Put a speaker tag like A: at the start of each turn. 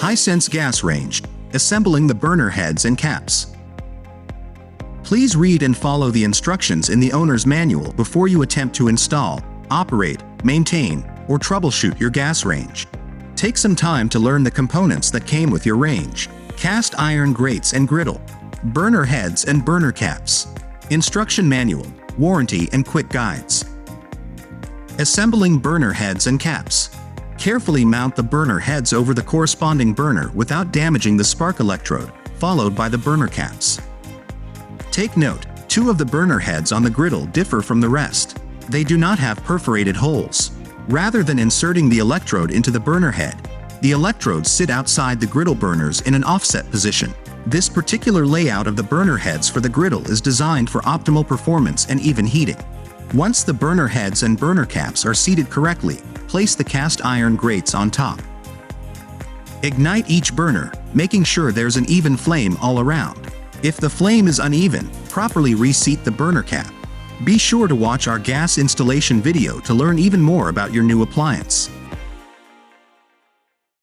A: Hisense gas range, assembling the burner heads and caps. Please read and follow the instructions in the owner's manual before you attempt to install, operate, maintain, or troubleshoot your gas range. Take some time to learn the components that came with your range: cast iron grates and griddle, burner heads and burner caps, instruction manual, warranty and quick guides. Assembling burner heads and caps. Carefully mount the burner heads over the corresponding burner without damaging the spark electrode, followed by the burner caps. Take note, 2 of the burner heads on the griddle differ from the rest. They do not have perforated holes. Rather than inserting the electrode into the burner head, the electrodes sit outside the griddle burners in an offset position. This particular layout of the burner heads for the griddle is designed for optimal performance and even heating. Once the burner heads and burner caps are seated correctly, place the cast iron grates on top. Ignite each burner, making sure there's an even flame all around. If the flame is uneven, properly reseat the burner cap. Be sure to watch our gas installation video to learn even more about your new appliance.